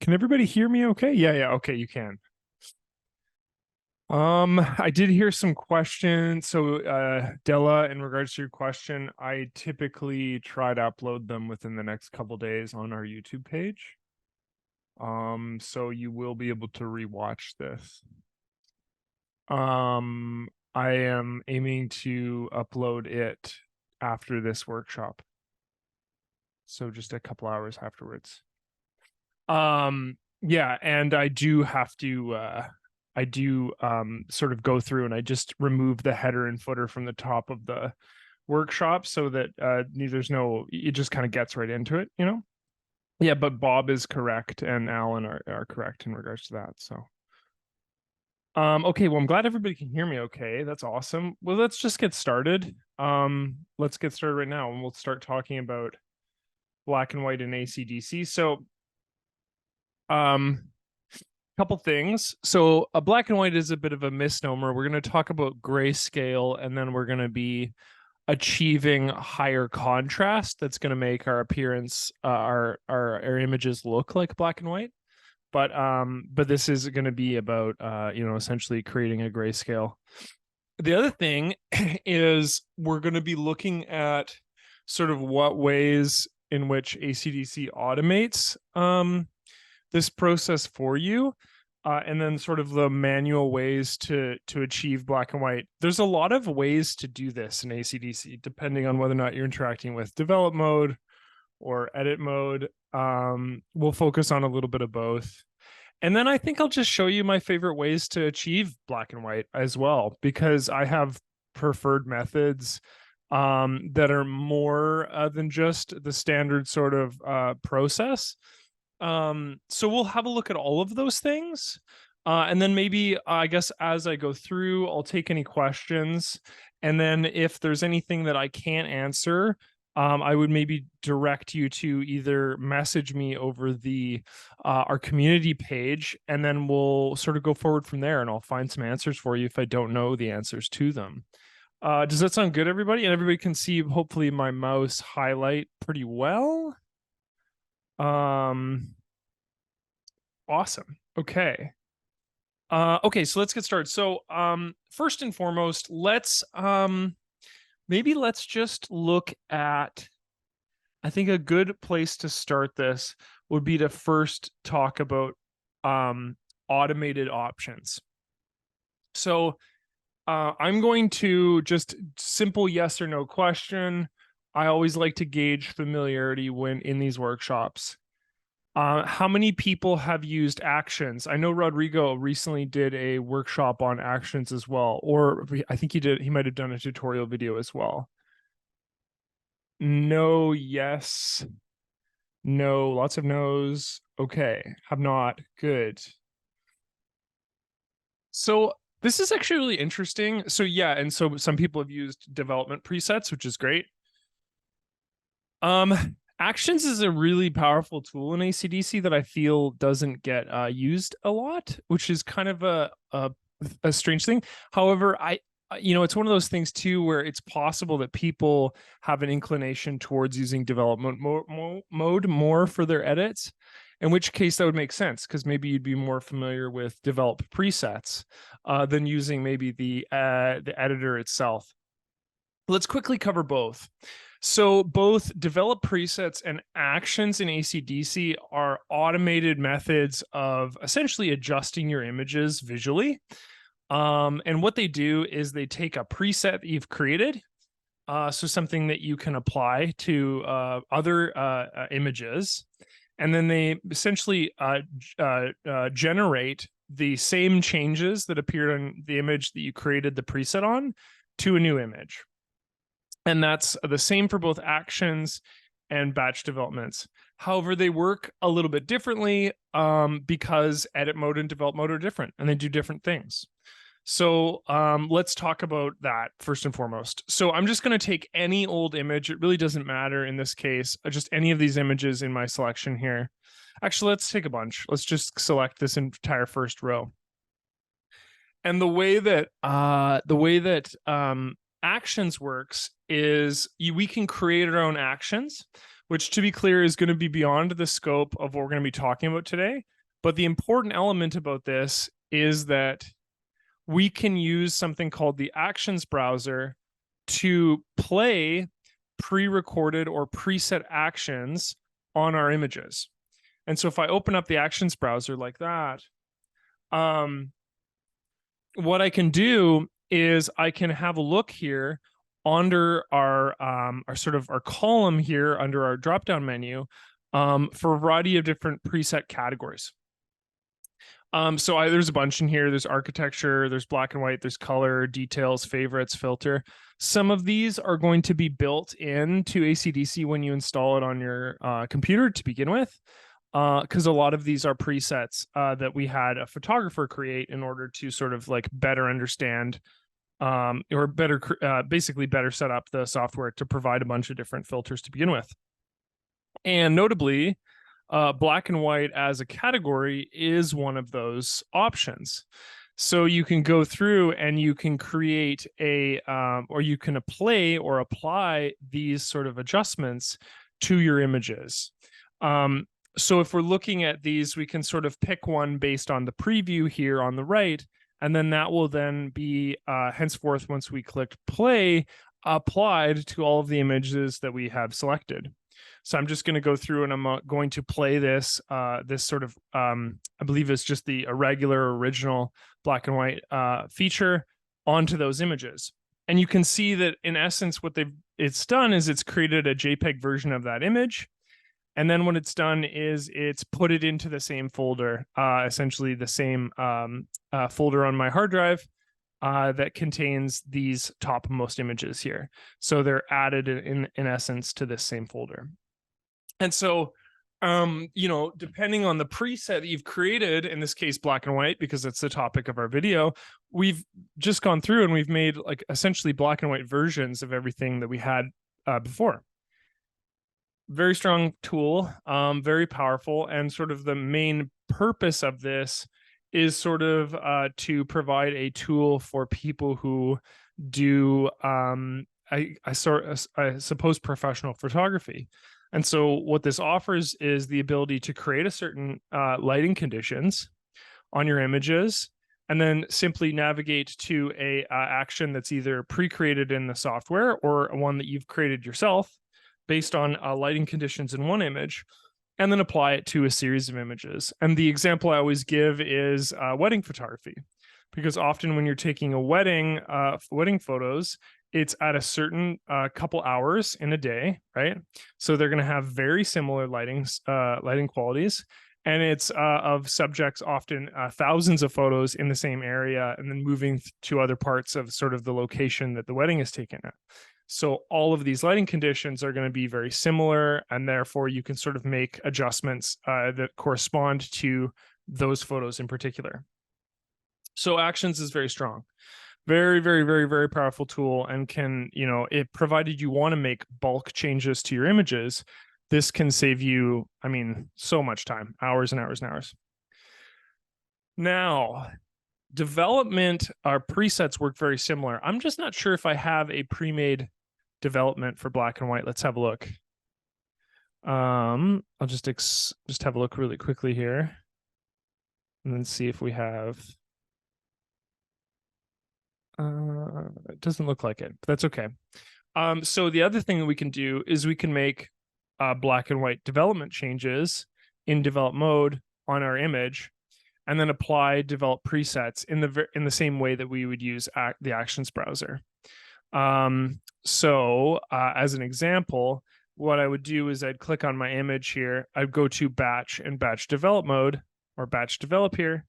Can everybody hear me okay? Yeah, okay, you can. I did hear some questions. So, Della, in regards to your question, I typically try to upload them within the next couple days on our YouTube page. So you will be able to rewatch this. I am aiming to upload it after this workshop. So just a couple hours afterwards. Yeah, and I do have to sort of go through and I just remove the header and footer from the top of the workshop so that it just kind of gets right into it, you know? Yeah, but Bob is correct and Alan are correct in regards to that. So okay, well, I'm glad everybody can hear me okay. That's awesome. Well, let's just get started. Let's get started right now and we'll start talking about black and white and ACDSee. So couple things. So a black and white is a bit of a misnomer. We're going to talk about grayscale, and then we're going to be achieving higher contrast. That's going to make our appearance, our images look like black and white. But this is going to be about essentially creating a grayscale. The other thing is we're going to be looking at sort of what ways in which ACDSee automates this process for you, and then sort of the manual ways to achieve black and white. There's a lot of ways to do this in ACDSee, depending on whether or not you're interacting with develop mode or edit mode. We'll focus on a little bit of both. And then I think I'll just show you my favorite ways to achieve black and white as well, because I have preferred methods that are more than just the standard sort of process. So we'll have a look at all of those things. And then maybe, I guess, as I go through, I'll take any questions. And then if there's anything that I can't answer, I would maybe direct you to either message me over our community page, and then we'll sort of go forward from there, and I'll find some answers for you if I don't know the answers to them. Does that sound good, everybody? And everybody can see, hopefully, my mouse highlight pretty well. Awesome. Okay. Okay, so let's get started. So, first and foremost, let's just look at, I think a good place to start this would be to first talk about automated options. So, I'm going to just simple yes or no question. I always like to gauge familiarity when in these workshops. How many people have used actions? I know Rodrigo recently did a workshop on actions as well, or I think he might have done a tutorial video as well. No, yes, no, lots of no's. Okay, have not, good. So this is actually really interesting. So yeah, and so some people have used development presets, which is great. Actions is a really powerful tool in ACDSee that I feel doesn't get used a lot, which is kind of a strange thing. However, it's one of those things too where it's possible that people have an inclination towards using development mode more for their edits, in which case that would make sense, because maybe you'd be more familiar with develop presets than using maybe the editor itself. Let's quickly cover both. So both develop presets and actions in ACDSee are automated methods of essentially adjusting your images visually. And what they do is they take a preset that you've created, so something that you can apply to other images, and then they essentially generate the same changes that appeared on the image that you created the preset on to a new image. And that's the same for both actions and batch developments. However, they work a little bit differently because edit mode and develop mode are different and they do different things. So let's talk about that first and foremost. So I'm just going to take any old image. It really doesn't matter in this case, just any of these images in my selection here. Actually, let's take a bunch. Let's just select this entire first row. And the way that actions works is we can create our own actions, which, to be clear, is going to be beyond the scope of what we're going to be talking about today. But the important element about this is that we can use something called the Actions browser to play pre-recorded or preset actions on our images. And so if I open up the Actions browser like that, what I can do is I can have a look here under our sort of our column here under our drop-down menu for a variety of different preset categories. So there's a bunch in here. There's architecture, there's black and white, there's color, details, favorites, filter. Some of these are going to be built into ACDSee when you install it on your computer to begin with, because a lot of these are presets that we had a photographer create in order to sort of like better understand or better, basically better set up the software to provide a bunch of different filters to begin with. And notably, black and white as a category is one of those options. So you can go through and you can create a, or you can apply these sort of adjustments to your images. So if we're looking at these, we can sort of pick one based on the preview here on the right, and then that will then be henceforth, once we click play, applied to all of the images that we have selected. So I'm just going to go through and I'm going to play this, this sort of, I believe it's just the irregular original black and white feature onto those images. And you can see that in essence, what it's done is it's created a JPEG version of that image. And then what it's done is it's put it into the same folder, essentially the same folder on my hard drive that contains these topmost images here. So they're added in essence to this same folder. And so, you know, depending on the preset that you've created, in this case, black and white, because that's the topic of our video, we've just gone through and we've made like essentially black and white versions of everything that we had before. Very strong tool, very powerful, and sort of the main purpose of this is sort of to provide a tool for people who do, I suppose, professional photography. And so what this offers is the ability to create a certain lighting conditions on your images, and then simply navigate to a action that's either pre-created in the software or one that you've created yourself based on lighting conditions in one image, and then apply it to a series of images. And the example I always give is wedding photography, because often when you're taking a wedding photos, it's at a certain couple hours in a day, right? So they're going to have very similar lighting qualities, and it's of subjects often thousands of photos in the same area, and then moving to other parts of sort of the location that the wedding is taken at. So all of these lighting conditions are going to be very similar, and therefore you can sort of make adjustments that correspond to those photos in particular. So Actions is very strong. Very, very, very, very powerful tool, and can, you know, it provided you want to make bulk changes to your images, this can save you, I mean, so much time, hours and hours and hours. Now, development, our presets work very similar. I'm just not sure if I have a pre-made development for black and white. Let's have a look. I'll just have a look really quickly here and then see if we have. It doesn't look like it, but that's okay. So the other thing that we can do is we can make black and white development changes in develop mode on our image, and then apply develop presets in the same way that we would use the Actions browser. So as an example, what I would do is I'd click on my image here, I'd go to batch and batch develop mode, or batch develop here,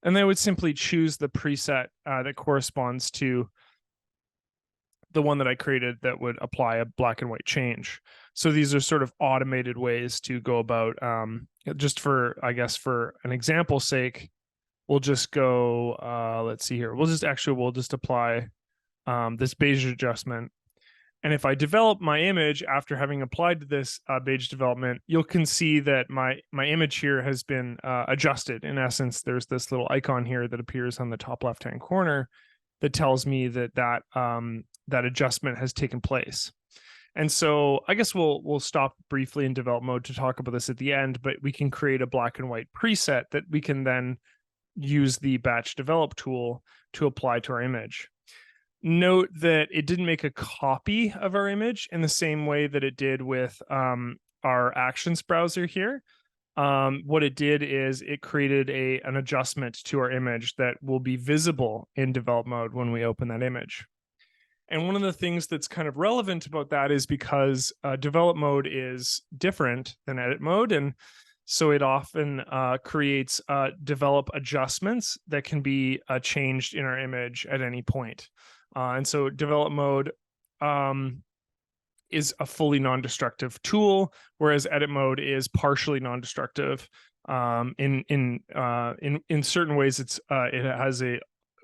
and then I would simply choose the preset that corresponds to the one that I created that would apply a black and white change. So these are sort of automated ways to go about, just for, I guess, for an example's sake, we'll just go, let's see here. We'll just apply this beige adjustment. And if I develop my image after having applied to this beige development, you can see that my image here has been adjusted. In essence, there's this little icon here that appears on the top left-hand corner that tells me that that adjustment has taken place. And so I guess we'll stop briefly in develop mode to talk about this at the end, but we can create a black and white preset that we can then use the batch develop tool to apply to our image. Note that it didn't make a copy of our image in the same way that it did with our actions browser here. What it did is it created an adjustment to our image that will be visible in develop mode when we open that image. And one of the things that's kind of relevant about that is because develop mode is different than edit mode. And so it often creates develop adjustments that can be changed in our image at any point. And so develop mode is a fully non-destructive tool, whereas edit mode is partially non-destructive. In certain ways, it has a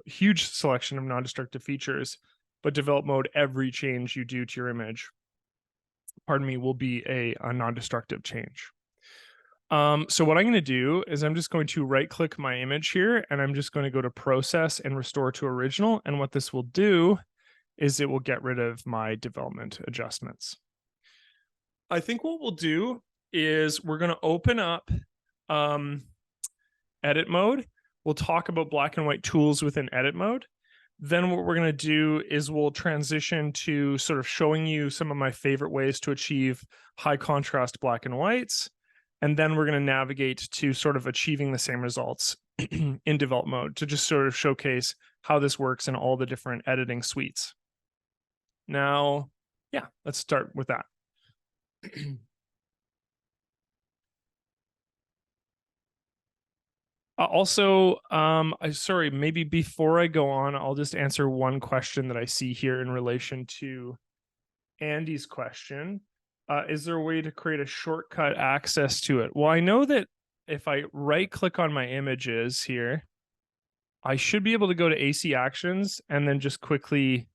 huge selection of non-destructive features, but develop mode, every change you do to your image, will be a non-destructive change. So what I'm going to do is I'm just going to right click my image here, and I'm just going to go to process and restore to original. And what this will do is it will get rid of my development adjustments. I think what we'll do is we're going to open up edit mode. We'll talk about black and white tools within edit mode. Then what we're going to do is we'll transition to sort of showing you some of my favorite ways to achieve high contrast black and whites. And then we're going to navigate to sort of achieving the same results in develop mode to just sort of showcase how this works in all the different editing suites. Now, yeah, let's start with that. Also, sorry, maybe before I go on, I'll just answer one question that I see here in relation to Andy's question. Is there a way to create a shortcut access to it? Well, I know that if I right click on my images here, I should be able to go to AC actions and then just quickly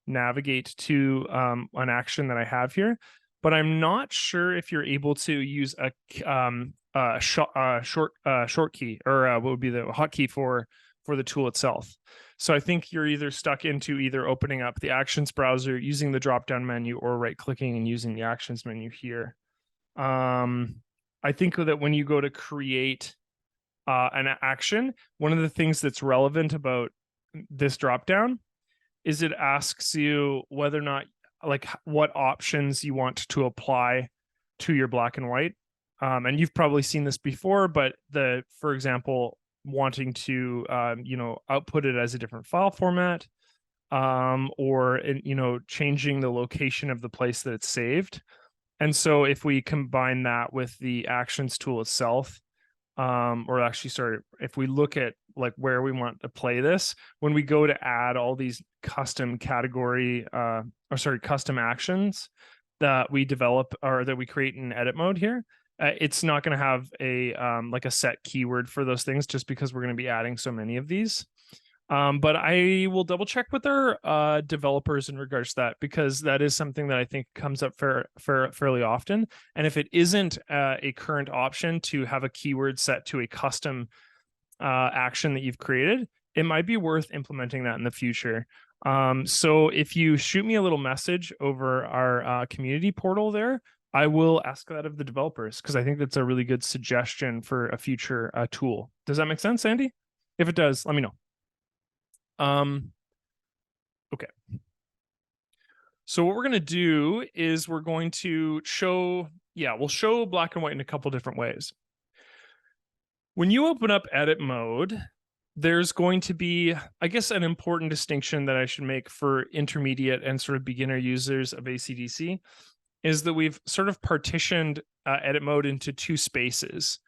navigate to an action that I have here. But I'm not sure if you're able to use a short key, or what would be the hotkey for the tool itself. So I think you're either stuck into either opening up the actions browser, using the drop-down menu, or right-clicking and using the actions menu here. I think that when you go to create an action, one of the things that's relevant about this drop-down is it asks you whether or not, like, what options you want to apply to your black and white. And you've probably seen this before, but for example, wanting to, output it as a different file format, or, changing the location of the place that it's saved. And so if we combine that with the actions tool itself, or actually, sorry, if we look at like where we want to play this, when we go to add all these custom custom actions that we develop or that we create in edit mode here, it's not going to have a set keyword for those things, just because we're going to be adding so many of these. But I will double check with our developers in regards to that, because that is something that I think comes up fairly often. And if it isn't a current option to have a keyword set to a custom action that you've created, it might be worth implementing that in the future. So if you shoot me a little message over our community portal there, I will ask that of the developers, because I think that's a really good suggestion for a future tool. Does that make sense, Andy? If it does, let me know. Okay. So what we're going to do is we're going to we'll show black and white in a couple different ways. When you open up edit mode, there's going to be, I guess, an important distinction that I should make for intermediate and sort of beginner users of ACDSee is that we've sort of partitioned edit mode into two spaces.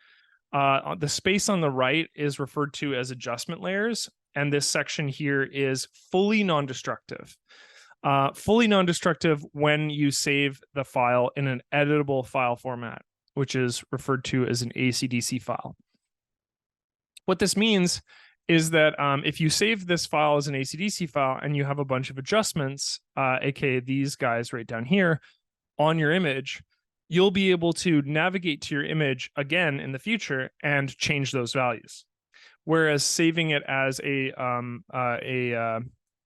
The space on the right is referred to as adjustment layers, and this section here is fully non-destructive. Fully non-destructive when you save the file in an editable file format, which is referred to as an ACDSee file. What this means is that if you save this file as an ACDSee file and you have a bunch of adjustments, aka these guys right down here, on your image, you'll be able to navigate to your image again in the future and change those values. Whereas saving it as a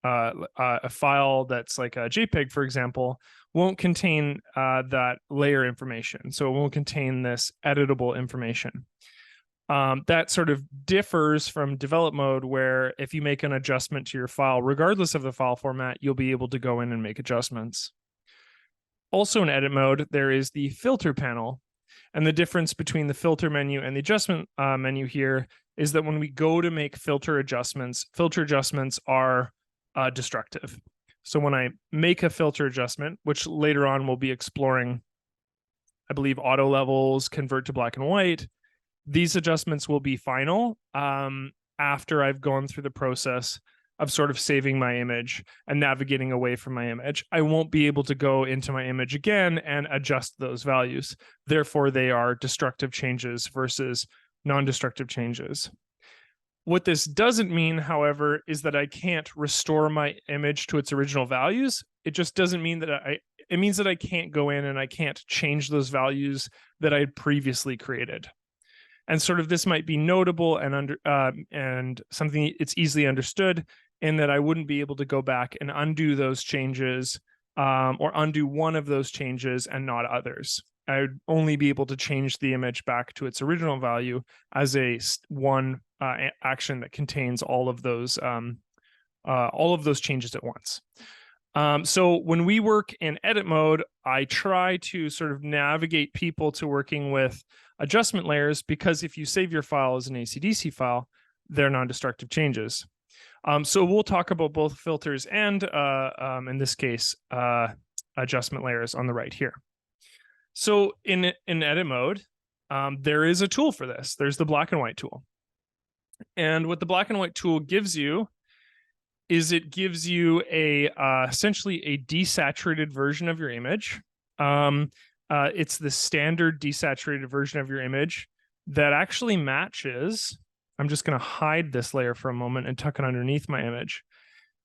a file that's like a JPEG, for example, won't contain that layer information. So it won't contain this editable information. That sort of differs from develop mode, where if you make an adjustment to your file, regardless of the file format, you'll be able to go in and make adjustments. Also in edit mode, there is the filter panel. And the difference between the filter menu and the adjustment menu here is that when we go to make filter adjustments are destructive. So when I make a filter adjustment, which later on we'll be exploring, I believe auto levels, convert to black and white, these adjustments will be final after I've gone through the process of sort of saving my image and navigating away from my image. I won't be able to go into my image again and adjust those values. Therefore, they are destructive changes versus non-destructive changes. What this doesn't mean, however, is that I can't restore my image to its original values. It just doesn't mean that it means that I can't go in and I can't change those values that I had previously created. And sort of this might be notable and something it's easily understood, in that I wouldn't be able to go back and undo those changes or undo one of those changes and not others. I would only be able to change the image back to its original value as a one action that contains all of those changes at once. So when we work in edit mode, I try to sort of navigate people to working with adjustment layers, because if you save your file as an ACDSee file, they're non-destructive changes. So we'll talk about both filters and, in this case, adjustment layers on the right here. So in edit mode, there is a tool for this. There's the black and white tool. And what the black and white tool gives you is it gives you essentially a desaturated version of your image. It's the standard desaturated version of your image that actually matches. I'm just going to hide this layer for a moment and tuck it underneath my image.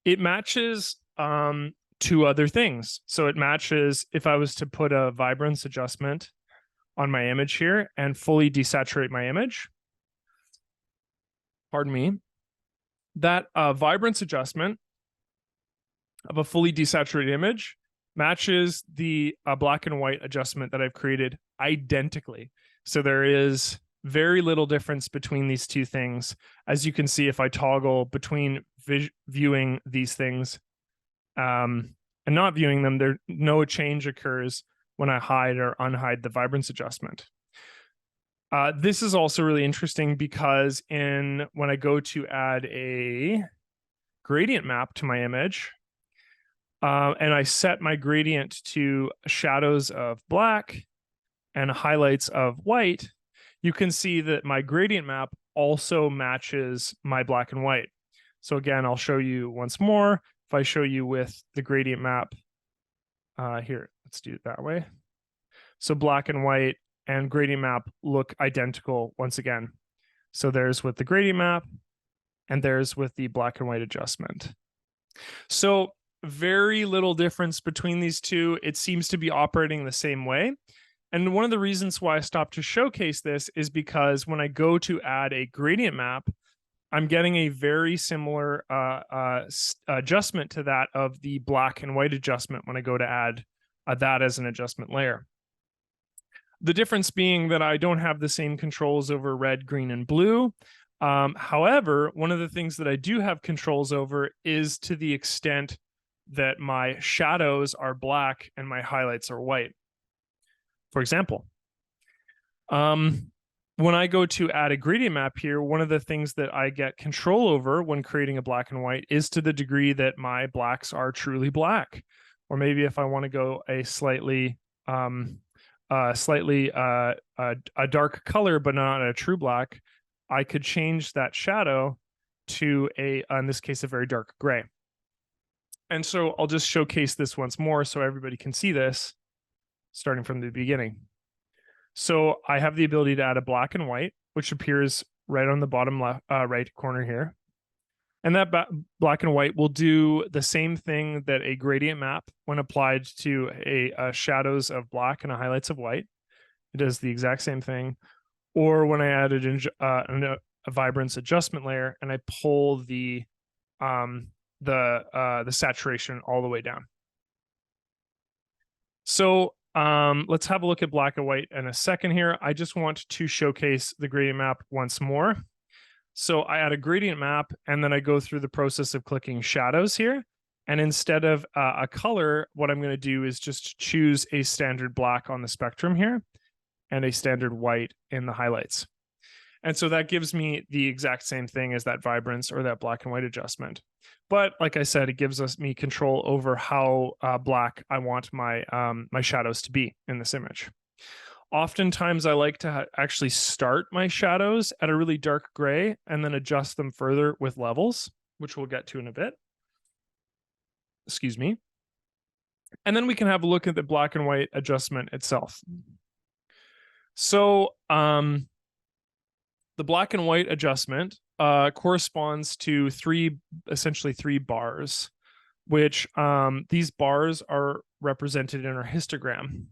It matches two other things. So it matches if I was to put a vibrance adjustment on my image here and fully desaturate my image. Pardon me. That vibrance adjustment of a fully desaturated image matches the black and white adjustment that I've created identically. So there is very little difference between these two things. As you can see, if I toggle between viewing these things and not viewing them, no change occurs when I hide or unhide the vibrance adjustment. This is also really interesting because when I go to add a gradient map to my image, and I set my gradient to shadows of black and highlights of white, you can see that my gradient map also matches my black and white. So again, I'll show you once more. If I show you with the gradient map here, let's do it that way. So black and white and gradient map look identical once again. So there's with the gradient map and there's with the black and white adjustment. So very little difference between these two. It seems to be operating the same way. And one of the reasons why I stopped to showcase this is because when I go to add a gradient map, I'm getting a very similar adjustment to that of the black and white adjustment when I go to add that as an adjustment layer. The difference being that I don't have the same controls over red, green, and blue. However, one of the things that I do have controls over is to the extent that my shadows are black and my highlights are white. For example, when I go to add a gradient map here, one of the things that I get control over when creating a black and white is to the degree that my blacks are truly black. Or maybe if I want to go a slightly a dark color, but not a true black, I could change that shadow to in this case, a very dark gray. And so I'll just showcase this once more so everybody can see this starting from the beginning. So I have the ability to add a black and white, which appears right on the bottom left, right corner here. And that black and white will do the same thing that a gradient map, when applied to a shadows of black and a highlights of white, it does the exact same thing. Or when I added a vibrance adjustment layer and I pull the the saturation all the way down. So let's have a look at black and white in a second here. I just want to showcase the gradient map once more. So I add a gradient map, and then I go through the process of clicking shadows here. And instead of a color, what I'm going to do is just choose a standard black on the spectrum here and a standard white in the highlights. And so that gives me the exact same thing as that vibrance or that black and white adjustment. But like I said, it gives me control over how black I want my my shadows to be in this image. Oftentimes, I like to actually start my shadows at a really dark gray and then adjust them further with levels, which we'll get to in a bit. Excuse me. And then we can have a look at the black and white adjustment itself. So the black and white adjustment corresponds to essentially three bars, which these bars are represented in our histogram.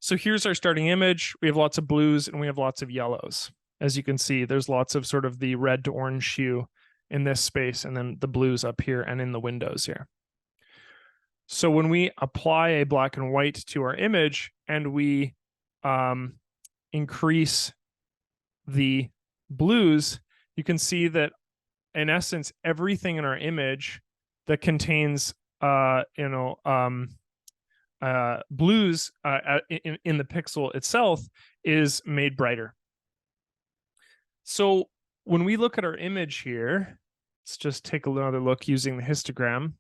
So here's our starting image. We have lots of blues and we have lots of yellows. As you can see, there's lots of sort of the red to orange hue in this space, and then the blues up here and in the windows here. So when we apply a black and white to our image and we increase the blues, you can see that in essence, everything in our image that contains blues in the pixel itself is made brighter. So when we look at our image here, let's just take another look using the histogram.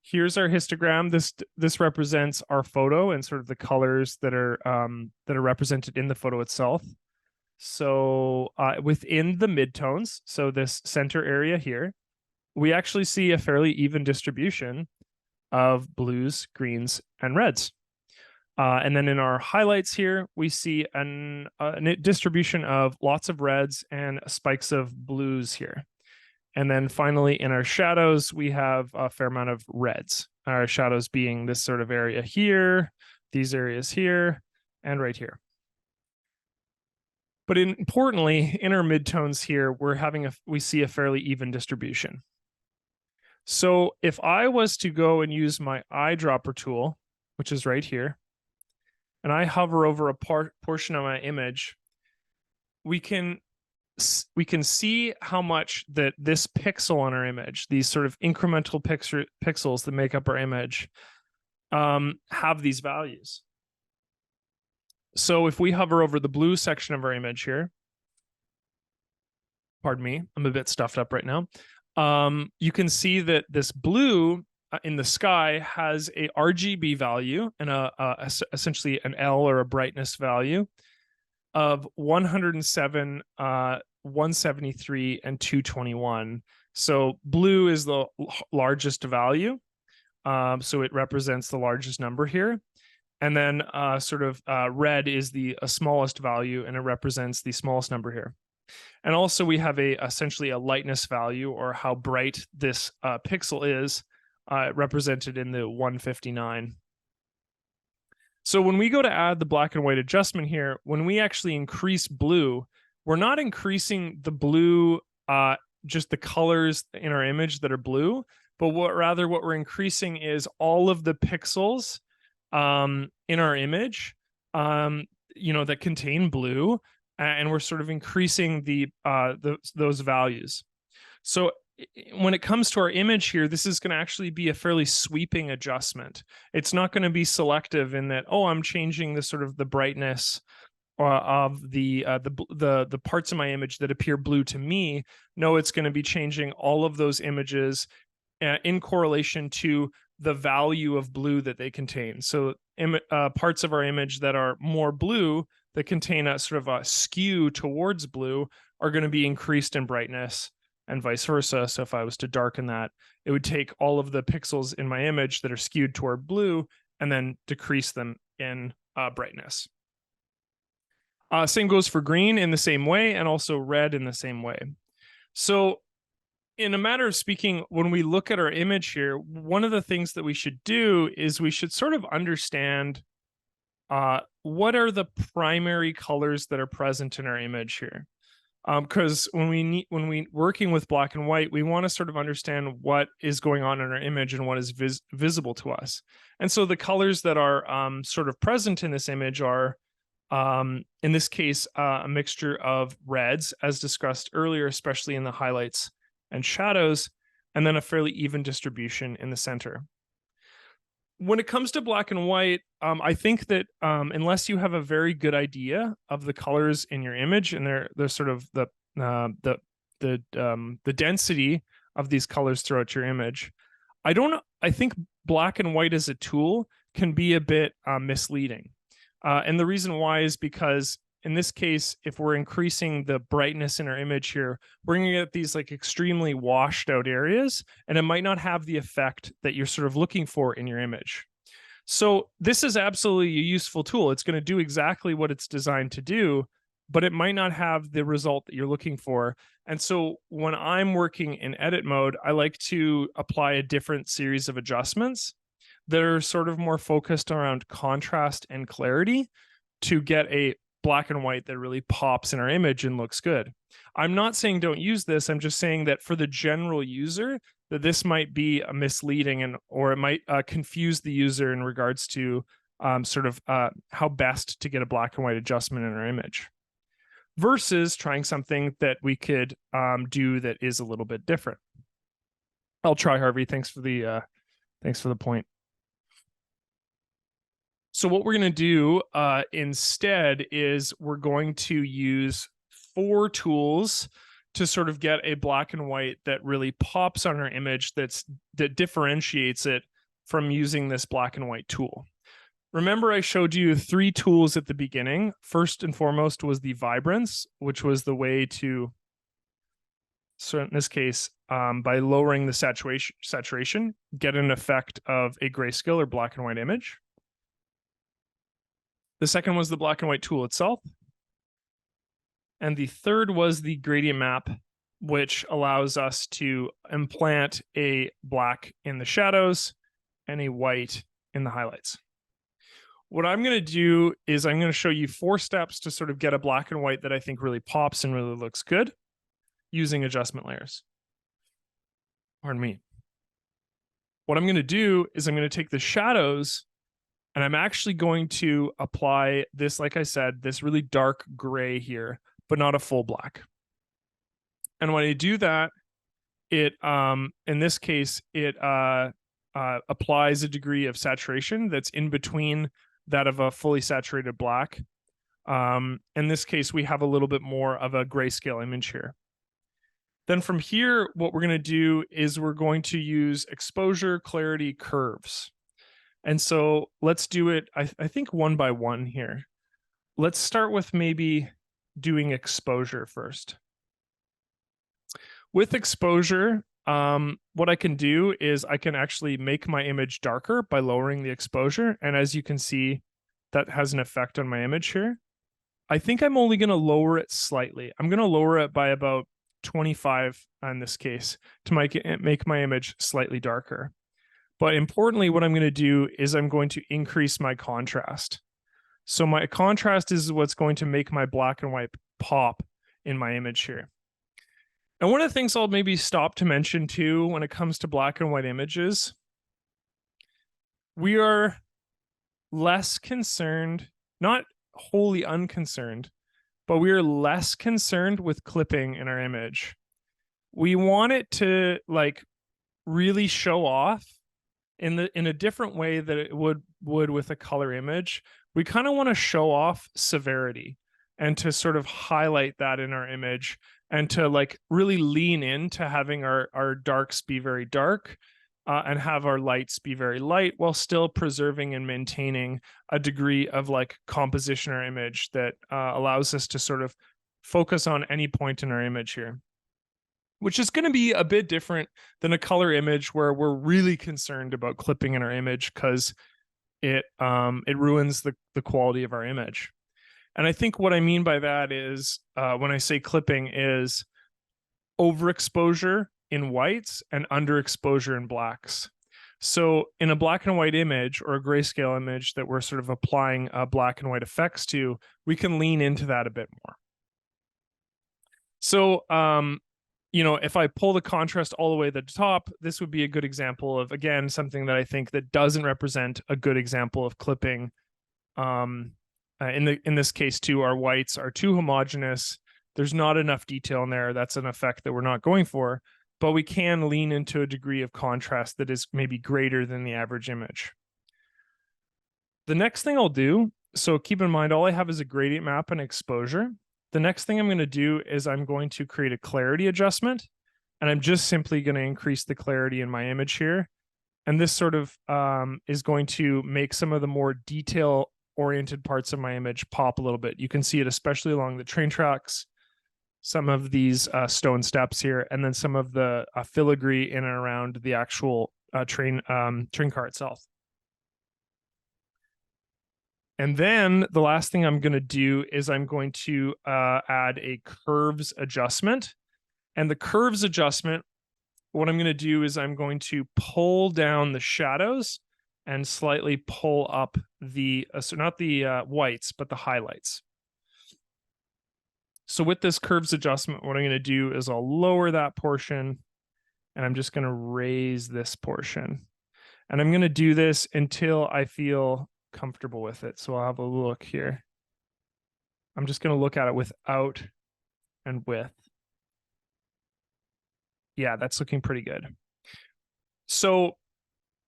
Here's our histogram. This represents our photo and sort of the colors that are represented in the photo itself. So within the midtones, so this center area here, we actually see a fairly even distribution of blues, greens, and reds. And then in our highlights here, we see a distribution of lots of reds and spikes of blues here. And then finally, in our shadows, we have a fair amount of reds. Our shadows being this sort of area here, these areas here, and right here. But importantly, in our midtones here, we see a fairly even distribution. So if I was to go and use my eyedropper tool, which is right here, and I hover over a portion of my image, we can see how much that this pixel on our image, these sort of incremental pixels that make up our image, have these values. So if we hover over the blue section of our image here, pardon me, I'm a bit stuffed up right now. You can see that this blue in the sky has a RGB value and essentially an L or a brightness value of 107, 173, and 221. So blue is the largest value. So it represents the largest number here. And then red is the smallest value, and it represents the smallest number here. And also we have essentially a lightness value, or how bright this pixel is, represented in the 159. So when we go to add the black and white adjustment here, when we actually increase blue, we're not increasing the blue, just the colors in our image that are blue, but what we're increasing is all of the pixels in our image, that contain blue, and we're sort of increasing those values. So when it comes to our image here, this is going to actually be a fairly sweeping adjustment. It's not going to be selective in that, oh, I'm changing the sort of the brightness of the parts of my image that appear blue to me. No, it's going to be changing all of those images in correlation to the value of blue that they contain. So parts of our image that are more blue, that contain a sort of a skew towards blue, are going to be increased in brightness, and vice versa. So if I was to darken that, it would take all of the pixels in my image that are skewed toward blue and then decrease them in brightness. Same goes for green in the same way, and also red in the same way. So in a matter of speaking, when we look at our image here, one of the things that we should do is we should sort of understand what are the primary colors that are present in our image here. Because when we working with black and white, we want to sort of understand what is going on in our image and what is visible to us. And so the colors that are sort of present in this image are, in this case, a mixture of reds, as discussed earlier, especially in the highlights and shadows, and then a fairly even distribution in the center. When it comes to black and white, I think that unless you have a very good idea of the colors in your image and they're sort of the density of these colors throughout your image, I think black and white as a tool can be a bit misleading. And the reason why is because in this case, if we're increasing the brightness in our image here, we're going to get these like extremely washed out areas, and it might not have the effect that you're sort of looking for in your image. So this is absolutely a useful tool. It's going to do exactly what it's designed to do, but it might not have the result that you're looking for. And so when I'm working in edit mode, I like to apply a different series of adjustments that are sort of more focused around contrast and clarity to get a black and white that really pops in our image and looks good. I'm not saying don't use this. I'm just saying that for the general user, that this might be a misleading or it might confuse the user in regards to how best to get a black and white adjustment in our image versus trying something that we could do that is a little bit different. I'll try, Harvey. Thanks for the point. So what we're going to do instead is we're going to use 4 tools to sort of get a black and white that really pops on our image that differentiates it from using this black and white tool. Remember, I showed you 3 tools at the beginning. First and foremost was the vibrance, which was the way to, so in this case, by lowering the saturation, get an effect of a grayscale or black and white image. The second was the black and white tool itself. And the third was the gradient map, which allows us to implant a black in the shadows and a white in the highlights. What I'm going to do is I'm going to show you 4 steps to sort of get a black and white that I think really pops and really looks good using adjustment layers. Pardon me. What I'm going to do is I'm going to take the shadows and I'm actually going to apply this, like I said, this really dark gray here, but not a full black. And when I do that, it, in this case, it applies a degree of saturation that's in between that of a fully saturated black. In this case, we have a little bit more of a grayscale image here. Then from here, what we're going to do is we're going to use exposure, clarity, curves. And so let's do it, I think, one by one here. Let's start with maybe doing exposure first. With exposure, what I can do is I can actually make my image darker by lowering the exposure. And as you can see, that has an effect on my image here. I think I'm only going to lower it slightly. I'm going to lower it by about 25 in this case to make my image slightly darker. But importantly, what I'm going to do is I'm going to increase my contrast. So my contrast is what's going to make my black and white pop in my image here. And one of the things I'll maybe stop to mention too, when it comes to black and white images, we are less concerned, not wholly unconcerned, but we are less concerned with clipping in our image. We want it to like really show off in a different way that it would with a color image. We kind of want to show off severity and to sort of highlight that in our image and to like really lean into having our darks be very dark and have our lights be very light while still preserving and maintaining a degree of like composition or image that allows us to sort of focus on any point in our image here, which is going to be a bit different than a color image where we're really concerned about clipping in our image because it ruins the quality of our image. And I think what I mean by that is when I say clipping is overexposure in whites and underexposure in blacks. So in a black and white image or a grayscale image that we're sort of applying black and white effects to, we can lean into that a bit more. So, if I pull the contrast all the way to the top, this would be a good example of, again, something that I think that doesn't represent a good example of clipping. In this case too, our whites are too homogeneous. There's not enough detail in there. That's an effect that we're not going for, but we can lean into a degree of contrast that is maybe greater than the average image. The next thing I'll do, so keep in mind, all I have is a gradient map and exposure. The next thing I'm going to do is I'm going to create a clarity adjustment, and I'm just simply going to increase the clarity in my image here. And this sort of is going to make some of the more detail-oriented parts of my image pop a little bit. You can see it especially along the train tracks, some of these stone steps here, and then some of the filigree in and around the actual train car itself. And then the last thing I'm going to do is I'm going to add a curves adjustment. And the curves adjustment, what I'm going to do is I'm going to pull down the shadows and slightly pull up the, so not the whites, but the highlights. So with this curves adjustment, what I'm going to do is I'll lower that portion, and I'm just going to raise this portion. And I'm going to do this until I feel comfortable with it. So I'll have a look here. I'm just going to look at it without and with. Yeah, that's looking pretty good. So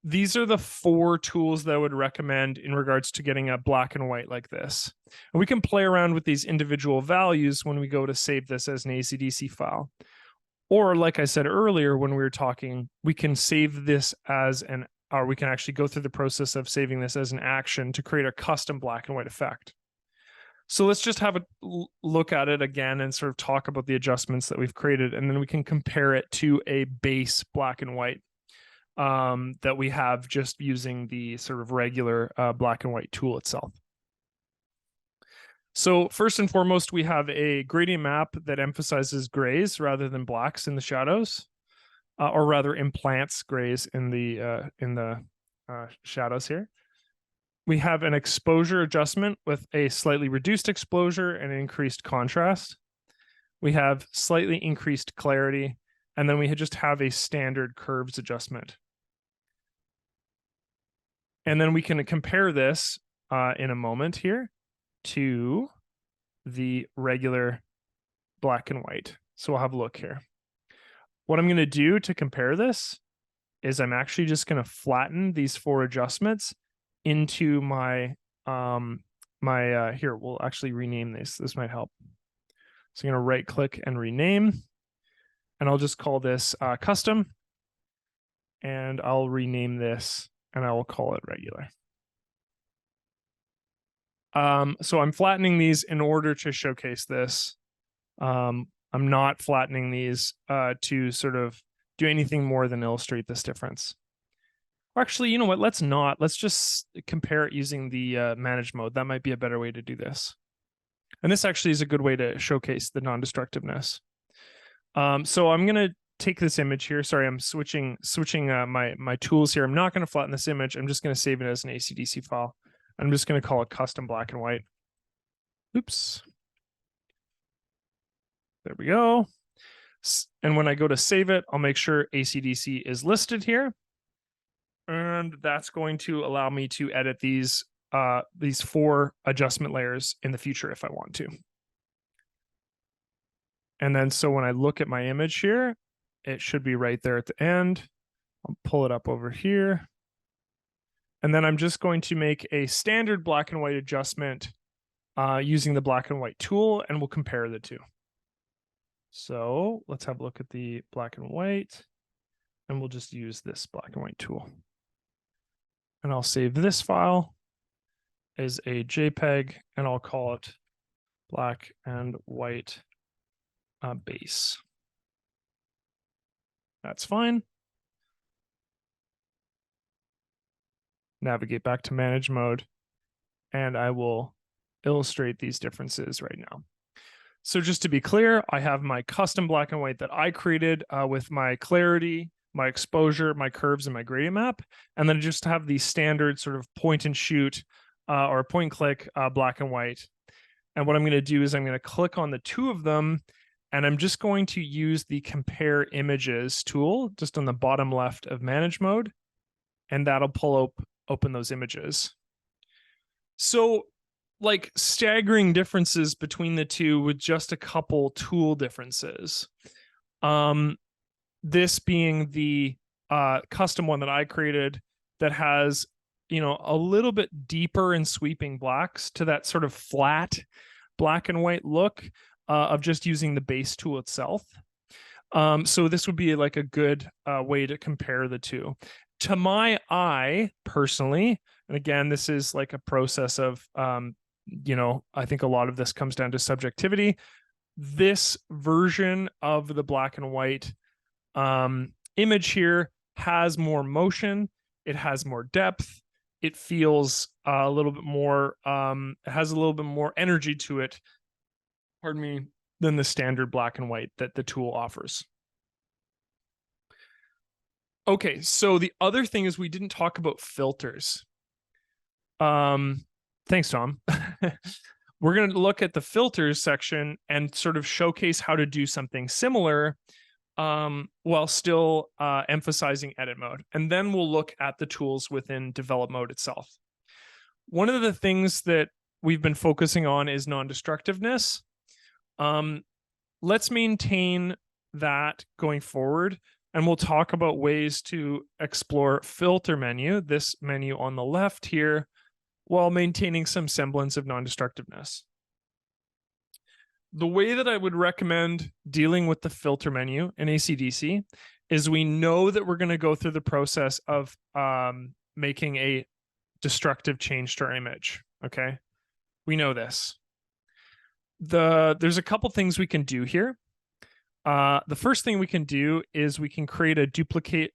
these are the 4 tools that I would recommend in regards to getting a black and white like this. And we can play around with these individual values when we go to save this as an ACDSee file. Or like I said earlier, when we were talking, we can save this as an, or we can actually go through the process of saving this as an action to create a custom black and white effect. So let's just have a look at it again and sort of talk about the adjustments that we've created, and then we can compare it to a base black and white that we have just using the sort of regular black and white tool itself. So first and foremost, we have a gradient map that emphasizes grays rather than blacks in the shadows, or rather implants grays in the shadows here. We have an exposure adjustment with a slightly reduced exposure and increased contrast. We have slightly increased clarity, and then we just have a standard curves adjustment. And then we can compare this in a moment here to the regular black and white. So we'll have a look here. What I'm going to do to compare this is I'm actually just going to flatten these 4 adjustments into my here, we'll actually rename this might help. So I'm going to right click and rename, and I'll just call this custom, and I'll rename this and I will call it regular. So I'm flattening these in order to showcase this. I'm not flattening these to sort of do anything more than illustrate this difference. Actually, you know what? Let's just compare it using the manage mode. That might be a better way to do this. And this actually is a good way to showcase the non-destructiveness. So I'm going to take this image here. Sorry, I'm switching my tools here. I'm not going to flatten this image. I'm just going to save it as an ACDSee file. I'm just going to call it custom black and white. Oops. There we go. And when I go to save it, I'll make sure ACDSee is listed here. And that's going to allow me to edit these 4 adjustment layers in the future if I want to. And then so when I look at my image here, it should be right there at the end. I'll pull it up over here. And then I'm just going to make a standard black and white adjustment using the black and white tool, and we'll compare the 2. So let's have a look at the black and white, and we'll just use this black and white tool. And I'll save this file as a JPEG, and I'll call it black and white base. That's fine. Navigate back to manage mode, and I will illustrate these differences right now. So just to be clear, I have my custom black and white that I created with my clarity, my exposure, my curves, and my gradient map. And then I just have the standard sort of point and shoot or point and click black and white. And what I'm going to do is I'm going to click on the 2 of them, And I'm just going to use the compare images tool just on the bottom left of manage mode, and that'll open those images. So like staggering differences between the two with just a couple tool differences. This being the custom one that I created that has, a little bit deeper and sweeping blacks to that sort of flat black and white look of just using the base tool itself. So this would be like a good way to compare the two. To my eye, personally, and again, this is like a process of, I think a lot of this comes down to subjectivity. This version of the black and white image here has more motion. It has more depth. It feels a little bit more, it has a little bit more energy to it, pardon me, than the standard black and white that the tool offers. Okay, so the other thing is we didn't talk about filters. Thanks, Tom. We're going to look at the filters section and sort of showcase how to do something similar while still emphasizing edit mode. And then we'll look at the tools within develop mode itself. One of the things that we've been focusing on is non-destructiveness. Let's maintain that going forward. And we'll talk about ways to explore filter menu, this menu on the left here, while maintaining some semblance of non-destructiveness. The way that I would recommend dealing with the filter menu in ACDSee is we know that we're going to go through the process of making a destructive change to our image. Okay, we know this. There's a couple things we can do here. The first thing we can do is we can create a duplicate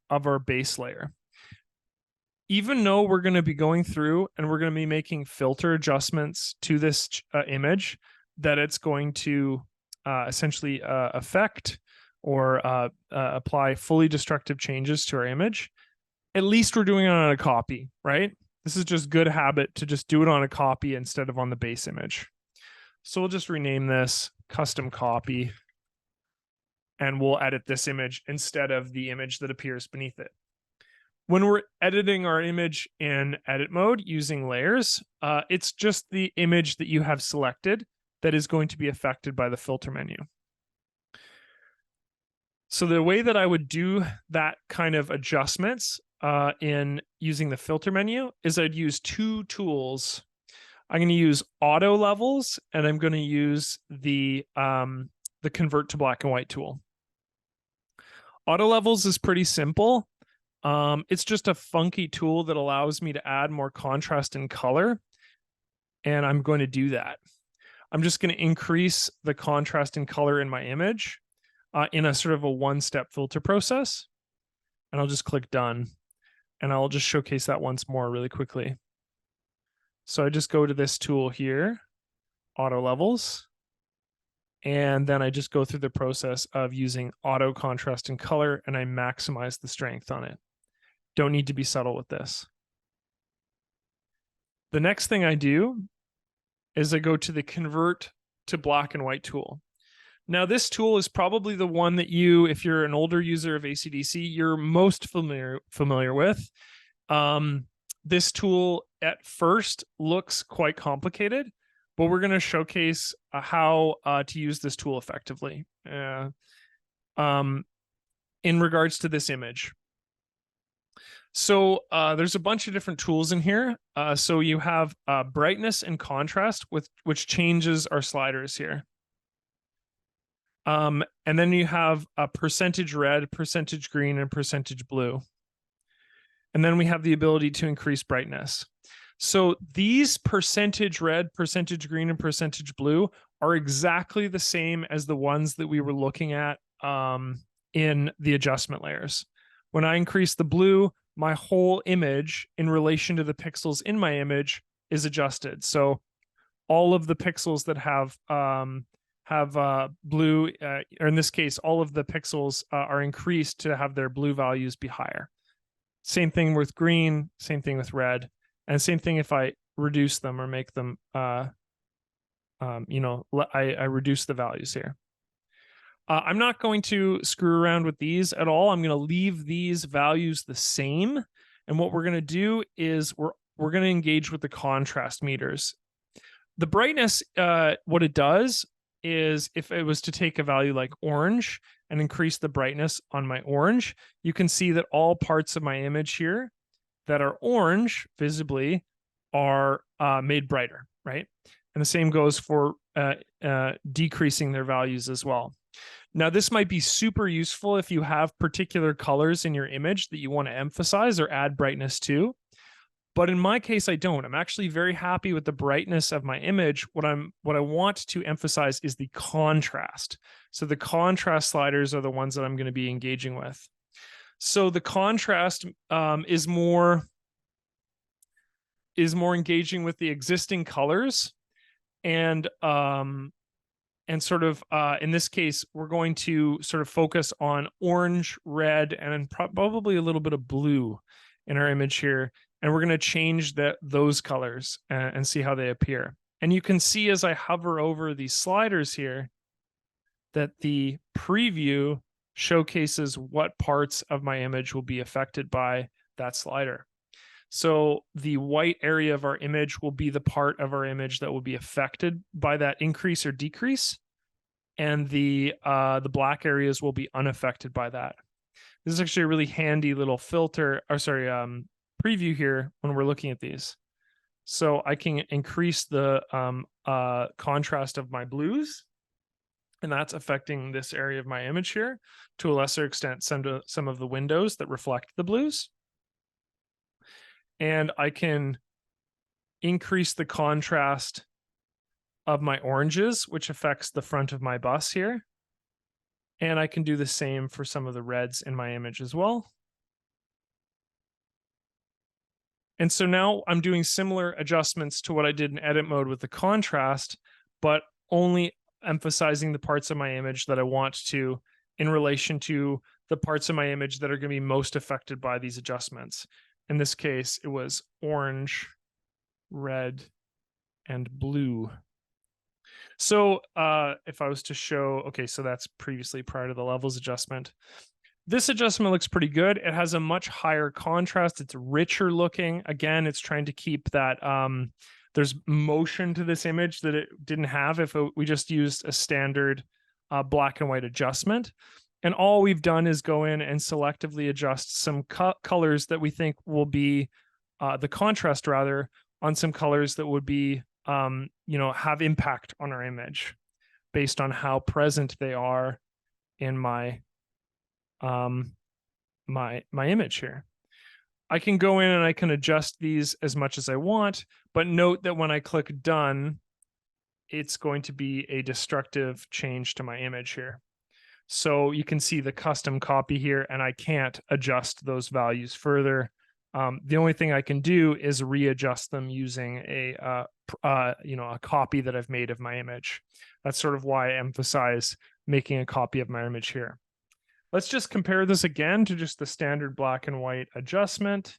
of our base layer. Even though we're going to be going through and we're going to be making filter adjustments to this image that it's going to essentially affect or apply fully destructive changes to our image, at least we're doing it on a copy, right? This is just good habit to just do it on a copy instead of on the base image. So we'll just rename this custom copy, and we'll edit this image instead of the image that appears beneath it. When we're editing our image in edit mode using layers, it's just the image that you have selected that is going to be affected by the filter menu. So the way that I would do that kind of adjustments in using the filter menu is I'd use two tools. I'm going to use auto levels, and I'm going to use the convert to black and white tool. Auto levels is pretty simple. It's just a funky tool that allows me to add more contrast and color. And I'm going to do that. I'm just going to increase the contrast and color in my image in a sort of a one-step filter process. And I'll just click done. And I'll just showcase that once more really quickly. So I just go to this tool here, auto levels. And then I just go through the process of using auto contrast and color, and I maximize the strength on it. Don't need to be subtle with this. The next thing I do is I go to the convert to black and white tool. Now, this tool is probably the one that you, if you're an older user of ACDSee, you're most familiar with. This tool at first looks quite complicated, but we're going to showcase how to use this tool effectively in regards to this image. So there's a bunch of different tools in here. So you have brightness and contrast, which changes our sliders here. And then you have a percentage red, percentage green, and percentage blue. And then we have the ability to increase brightness. So these percentage red, percentage green, and percentage blue are exactly the same as the ones that we were looking at in the adjustment layers. When I increase the blue, my whole image in relation to the pixels in my image is adjusted. So all of the pixels that have blue, or in this case, all of the pixels are increased to have their blue values be higher. Same thing with green, same thing with red, and same thing if I reduce them or make them I reduce the values here. I'm not going to screw around with these at all. I'm going to leave these values the same. And what we're going to do is we're going to engage with the contrast meters. The brightness, what it does is if it was to take a value like orange and increase the brightness on my orange, you can see that all parts of my image here that are orange visibly are made brighter, right? And the same goes for decreasing their values as well. Now, this might be super useful if you have particular colors in your image that you want to emphasize or add brightness to. But in my case, I don't. I'm actually very happy with the brightness of my image. What I want to emphasize is the contrast. So the contrast sliders are the ones that I'm going to be engaging with. So the contrast is more engaging with the existing colors, and sort of in this case, we're going to sort of focus on orange, red, and probably a little bit of blue in our image here. And we're going to change those colors and see how they appear. And you can see as I hover over these sliders here that the preview showcases what parts of my image will be affected by that slider. So the white area of our image will be the part of our image that will be affected by that increase or decrease. And the black areas will be unaffected by that. This is actually a really handy little preview here when we're looking at these. So I can increase the contrast of my blues, and that's affecting this area of my image here. To a lesser extent, some of the windows that reflect the blues. And I can increase the contrast of my oranges, which affects the front of my bus here. And I can do the same for some of the reds in my image as well. And so now I'm doing similar adjustments to what I did in edit mode with the contrast, but only emphasizing the parts of my image that I want to in relation to the parts of my image that are going to be most affected by these adjustments. In this case, it was orange, red, and blue. So if I was to show, okay, so that's previously prior to the levels adjustment. This adjustment looks pretty good. It has a much higher contrast. It's richer looking. Again, it's trying to keep that, there's motion to this image that it didn't have if we just used a standard black and white adjustment. And all we've done is go in and selectively adjust some colors that we think will be the contrast rather on some colors that would be, have impact on our image based on how present they are in my my image here. I can go in and I can adjust these as much as I want, but note that when I click done, it's going to be a destructive change to my image here. So you can see the custom copy here, and I can't adjust those values further. The only thing I can do is readjust them using a copy that I've made of my image. That's sort of why I emphasize making a copy of my image here. Let's just compare this again to just the standard black and white adjustment.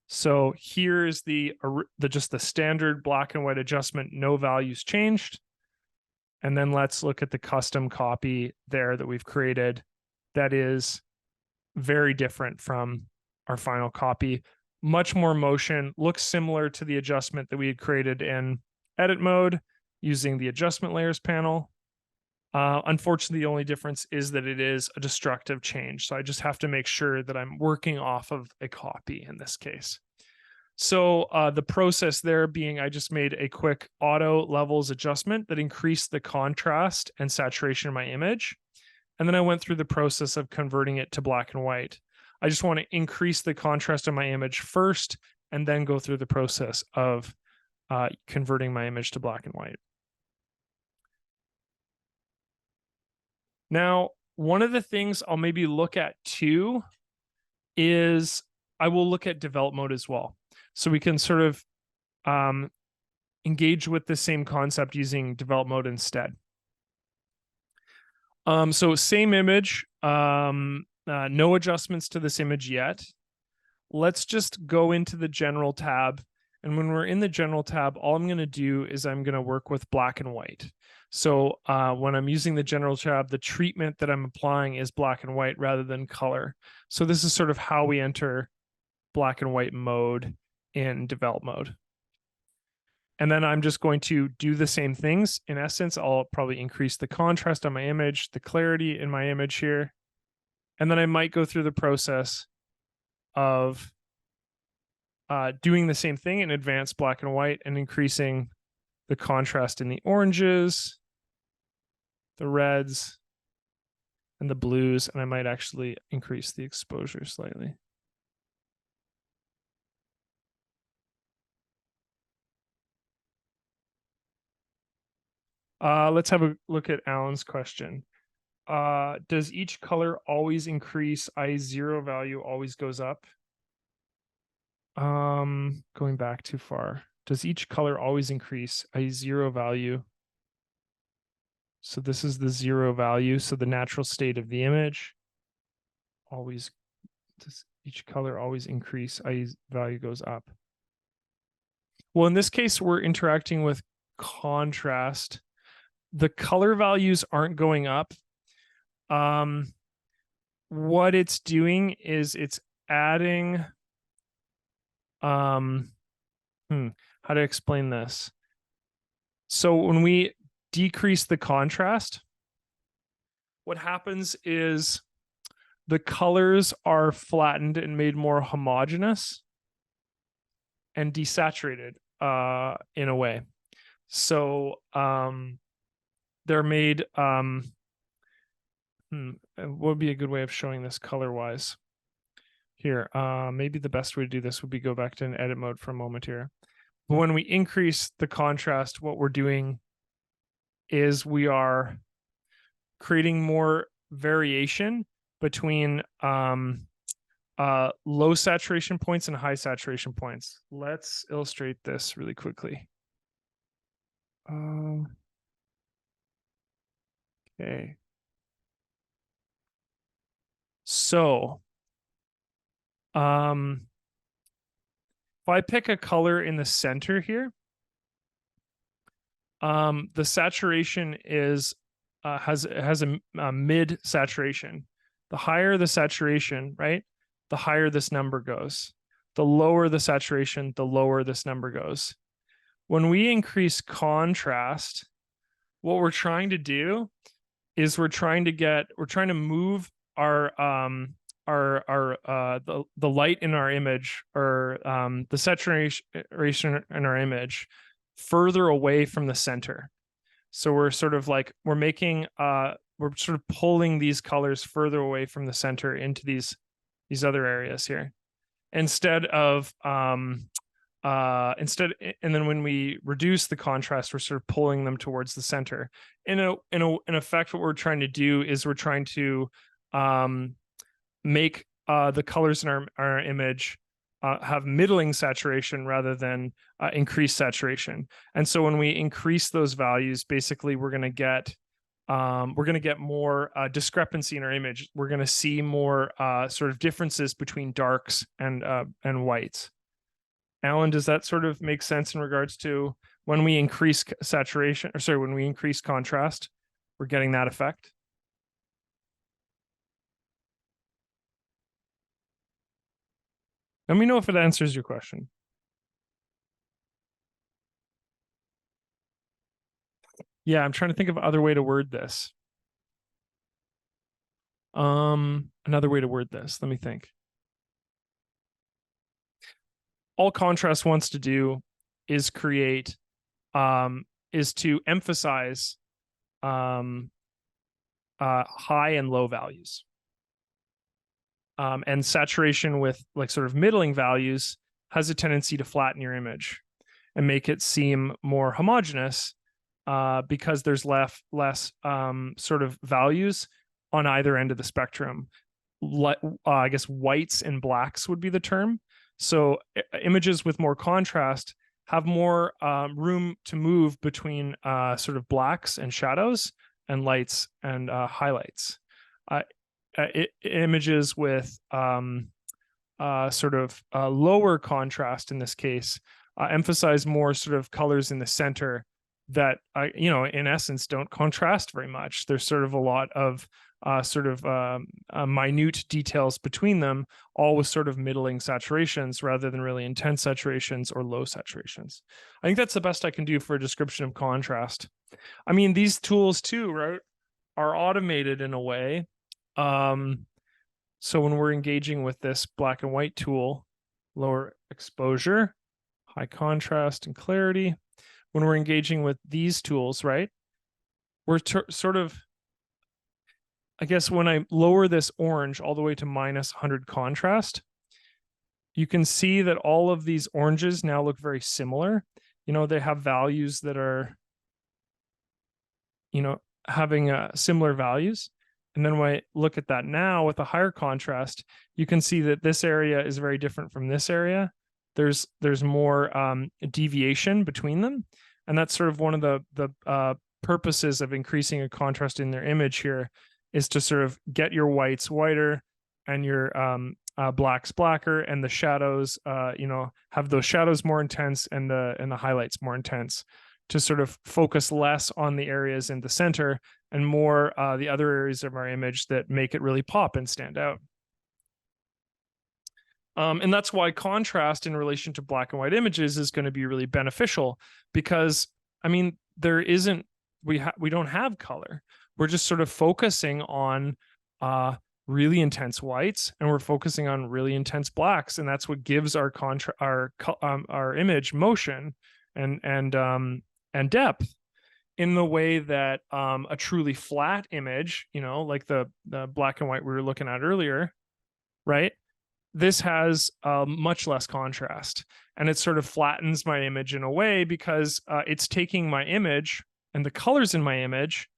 So here's just the standard black and white adjustment, no values changed. And then let's look at the custom copy there that we've created. That is very different from our final copy. Much more motion, looks similar to the adjustment that we had created in edit mode using the adjustment layers panel. Unfortunately, the only difference is that it is a destructive change. So I just have to make sure that I'm working off of a copy in this case. So the process there being, I just made a quick auto levels adjustment that increased the contrast and saturation of my image. And then I went through the process of converting it to black and white. I just want to increase the contrast of my image first, and then go through the process of converting my image to black and white. Now, one of the things I'll maybe look at too is I will look at develop mode as well. So we can sort of engage with the same concept using develop mode instead. So same image, no adjustments to this image yet. Let's just go into the general tab And when we're in the general tab, all I'm going to do is I'm going to work with black and white. So when I'm using the general tab, the treatment that I'm applying is black and white rather than color. So this is sort of how we enter black and white mode in develop mode. And then I'm just going to do the same things. In essence, I'll probably increase the contrast on my image, the clarity in my image here. And then I might go through the process of doing the same thing in advanced black and white and increasing the contrast in the oranges, the reds, and the blues. And I might actually increase the exposure slightly. Let's have a look at Alan's question. Does each color always increase? I0 value always goes up. Going back too far. Does each color always increase? I0 value. So this is the 0 value. So the natural state of the image. Always, does each color always increase? I value goes up. Well, in this case, we're interacting with contrast. The color values aren't going up. What it's doing is it's adding, how to explain this? So when we decrease the contrast, what happens is the colors are flattened and made more homogeneous and desaturated in a way. So they're made, what would be a good way of showing this color-wise? Here, maybe the best way to do this would be go back to an edit mode for a moment here. But when we increase the contrast, what we're doing is we are creating more variation between low saturation points and high saturation points. Let's illustrate this really quickly. Okay. So, if I pick a color in the center here, the saturation is has a mid saturation. The higher the saturation, right, the higher this number goes. The lower the saturation, the lower this number goes. When we increase contrast, what we're trying to do is we're trying to move our the light in our image, or the saturation in our image, further away from the center. So we're sort of like we're sort of pulling these colors further away from the center into these other areas here, instead, and then when we reduce the contrast, we're sort of pulling them towards the center. In effect, what we're trying to do is we're trying to make the colors in our image have middling saturation rather than increased saturation. And so when we increase those values, basically we're going to get more discrepancy in our image. We're going to see more sort of differences between darks and whites. Alan, does that sort of make sense in regards to when we increase saturation, or sorry, when we increase contrast, we're getting that effect? Let me know if it answers your question. Yeah, I'm trying to think of other way to word this. Another way to word this. Let me think. All contrast wants to do is create, is to emphasize high and low values. And saturation with like sort of middling values has a tendency to flatten your image and make it seem more homogeneous, because there's less sort of values on either end of the spectrum. I guess whites and blacks would be the term. So images with more contrast have more room to move between sort of blacks and shadows and lights and highlights. Images with sort of lower contrast in this case, emphasize more sort of colors in the center that, in essence, don't contrast very much. There's sort of a lot of minute details between them, all with sort of middling saturations rather than really intense saturations or low saturations. I think that's the best I can do for a description of contrast. I mean, these tools too, right, are automated in a way. So when we're engaging with this black and white tool, lower exposure, high contrast and clarity, when we're engaging with these tools, right, we're sort of, I guess when I lower this orange all the way to minus 100 contrast, you can see that all of these oranges now look very similar. They have values that are, having similar values. And then when I look at that now with a higher contrast, you can see that this area is very different from this area. There's more deviation between them. And that's sort of one of the purposes of increasing a contrast in their image here, is to sort of get your whites whiter and your blacks blacker, and the shadows, have those shadows more intense and the highlights more intense, to sort of focus less on the areas in the center and more the other areas of our image that make it really pop and stand out. And that's why contrast in relation to black and white images is going to be really beneficial, because, I mean, we don't have color. We're just sort of focusing on really intense whites, and we're focusing on really intense blacks, and that's what gives our image motion and depth, in the way that a truly flat image, like the black and white we were looking at earlier, right? This has much less contrast, and it sort of flattens my image in a way, because it's taking my image and the colors in my image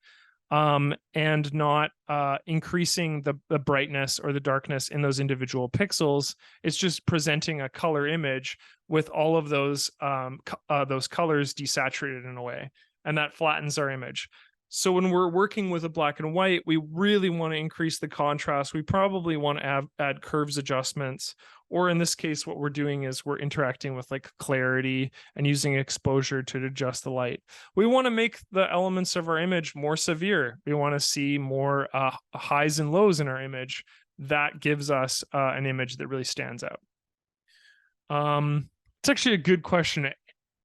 and not increasing the brightness or the darkness in those individual pixels. It's just presenting a color image with all of those colors desaturated in a way, and that flattens our image. So when we're working with a black and white, we really want to increase the contrast. We probably want to add curves adjustments, or in this case, what we're doing is we're interacting with like clarity and using exposure to adjust the light. We want to make the elements of our image more severe. We want to see more highs and lows in our image. That gives us an image that really stands out. It's actually a good question to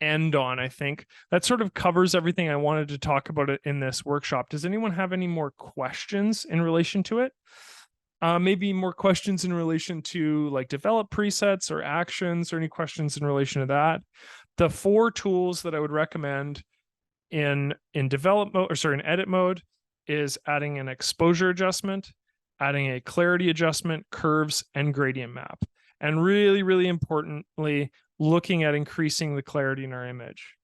end on. I think that sort of covers everything I wanted to talk about it in this workshop. Does anyone have any more questions in relation to it? Maybe more questions in relation to like develop presets or actions, or any questions in relation to that? The 4 tools that I would recommend in develop mode, in edit mode, is adding an exposure adjustment, adding a clarity adjustment, curves, and gradient map. And really, really importantly, looking at increasing the clarity in our image.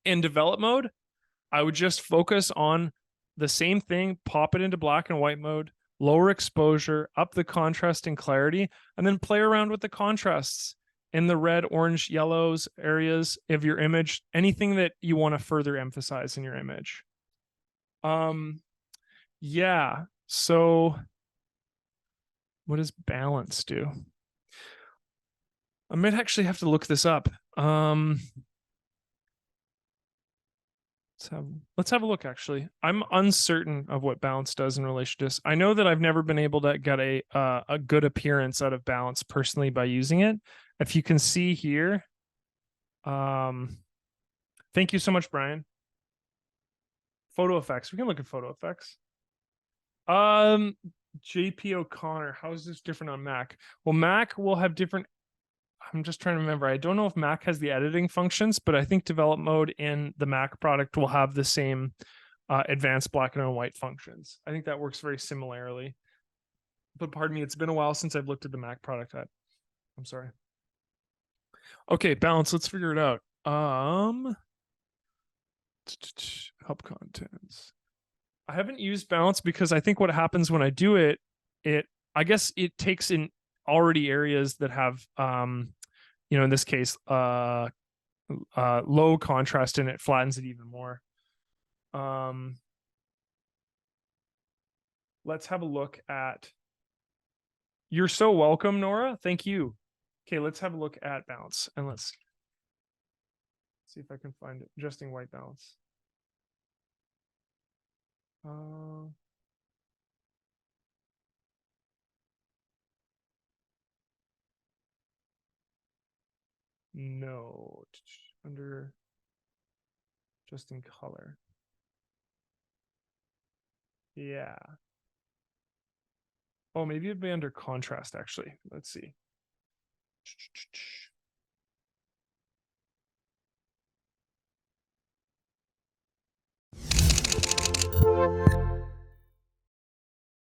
In develop mode, I would just focus on the same thing, pop it into black and white mode, lower exposure, up the contrast and clarity, and then play around with the contrasts in the red, orange, yellows areas of your image, anything that you want to further emphasize in your image. Yeah, so what does balance do? I might actually have to look this up. Let's have a look, actually. I'm uncertain of what balance does in relation to this. I know that I've never been able to get a good appearance out of balance personally by using it. If you can see here, thank you so much, Brian. Photo effects. We can look at photo effects. JP O'Connor, how is this different on Mac? Well, Mac will have different. I'm just trying to remember. I don't know if Mac has the editing functions, but I think develop mode in the Mac product will have the same advanced black and white functions. I think that works very similarly. But pardon me, it's been a while since I've looked at the Mac product. I'm sorry. Okay, balance. Let's figure it out. Help contents. I haven't used balance because I think what happens when I do it, I guess it takes in already areas that have in this case low contrast, and it flattens it even more. Let's have a look at You're so welcome, Nora. Thank you. Okay, let's have a look at balance and let's see if I can find it. Adjusting white balance. No, under adjusting color. Yeah. Oh, maybe it'd be under contrast actually. Let's see.